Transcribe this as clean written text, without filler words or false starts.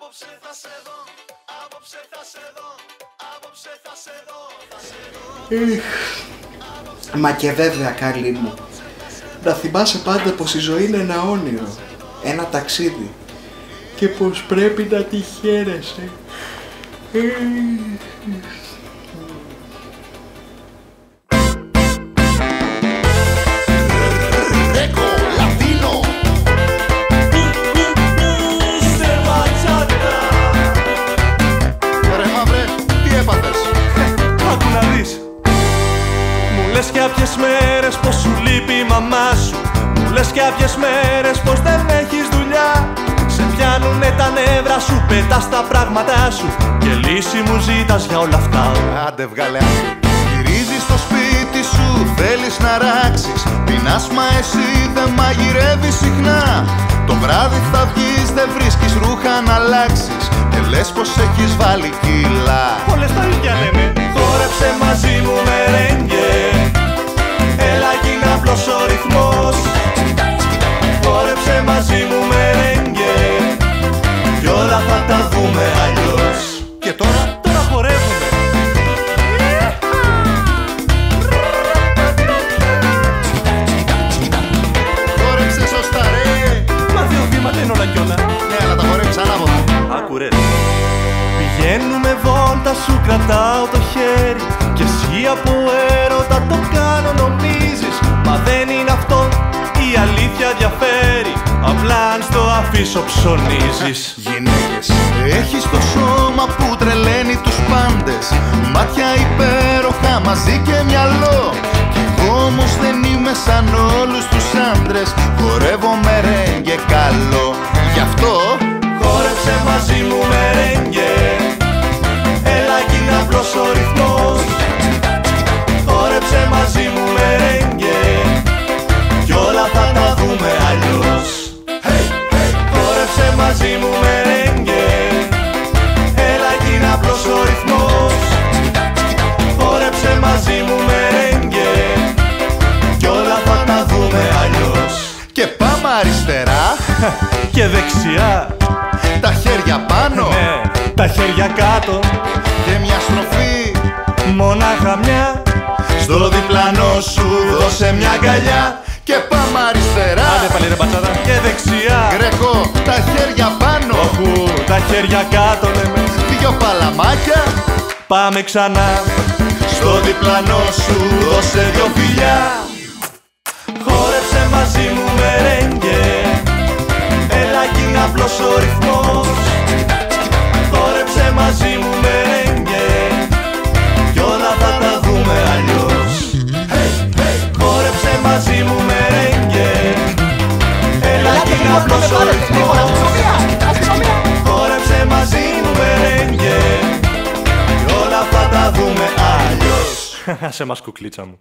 Απόψε θα σε δω, απόψε θα σε δω, απόψε θα σε δω. Μα και βέβαια, καλή μου, να θυμάσαι πάντα πως η ζωή είναι ένα όνειρο, ένα ταξίδι και πως πρέπει να τη χαίρεσαι. Λες κάποιες μέρες πως σου λείπει η μαμά σου. Λες κάποιες μέρες πως δεν έχεις δουλειά. Σε πιάνουνε τα νεύρα σου, πετάς τα πράγματά σου και λύση μου ζήτας για όλα αυτά. Άντε βγάλε άκρη. Γυρίζεις στο σπίτι σου, θέλεις να ράξεις. Πεινάς μα εσύ δεν μαγειρεύεις συχνά. Το βράδυ θα βγεις, δεν βρίσκεις ρούχα να αλλάξεις και λες πως έχεις βάλει κιλά. Όλες τα ίδια λέμε. Χόρεψε μαζί μου μερέγγε, έλα κι είναι απλός ο ρυθμός. Χόρεψε μαζί μου μερέγγε κι όλα θα τα δούμε αλλιώς. Και τώρα χορεύουμε. χόρεψε σωστά ρε. Μα δύο βήματα είναι όλα κι όλα. Ναι, αλλά τα χορεύεις ανάποδα. Άκου ρε. Πηγαίνουμε βόλτα, σου κρατάω το χέρι και εσύ από έρωτα το κάνω νομίζεις. Μα δεν είναι αυτό, η αλήθεια διαφέρει. Απλά αν στο αφήσω ψωνίζεις. Γυναίκες, έχεις το σώμα που τρελαίνει τους πάντες. Μάτια υπέροχα μαζί και μυαλό. Κι εγώ όμως δεν είμαι σαν όλους τους άντρες. Χορεύω μερέγγε καλό. Γι' αυτό χόρεψε μαζί μου μερέγγε, έλα κι είναι απλός ο ρυθμός. Χόρεψε μαζί μου μερέγγε κι όλα θα τα δούμε αλλιώς. Χόρεψε μαζί μου μερέγγε, έλα κι είναι απλός ο ρυθμός. Χόρεψε μαζί μου μερέγγε κι όλα θα τα δούμε αλλιώς. και πάμε αριστερά Και δεξιά, τα χέρια πάνω ναι, τα χέρια κάτω και μια στροφή. μονάχα μια. Στο διπλανό σου δώσε μια αγκαλιά και πάμε αριστερά. Άντε πάλι ρε μπατσάτα. Και δεξιά, Γκρέκο, τα χέρια πάνω. όχου, τα χέρια κάτω λέμε. Δυο παλαμάκια. Πάμε ξανά. Στο διπλανό σου δώσε δυο φιλιά. Χόρεψε μαζί μου μερέγγε, έλα κι είναι απλός ο ρυθμός. Χόρεψε μαζί μου μερέγγε κι όλα θα τα δούμε αλλιώς. Χόρεψε μαζί μου μερέγγε, έλα κι είναι απλός ο ρυθμός. Χόρεψε μαζί μου μερέγγε κι όλα θα τα δούμε αλλιώς. Σε μας κουκλίτσα μου.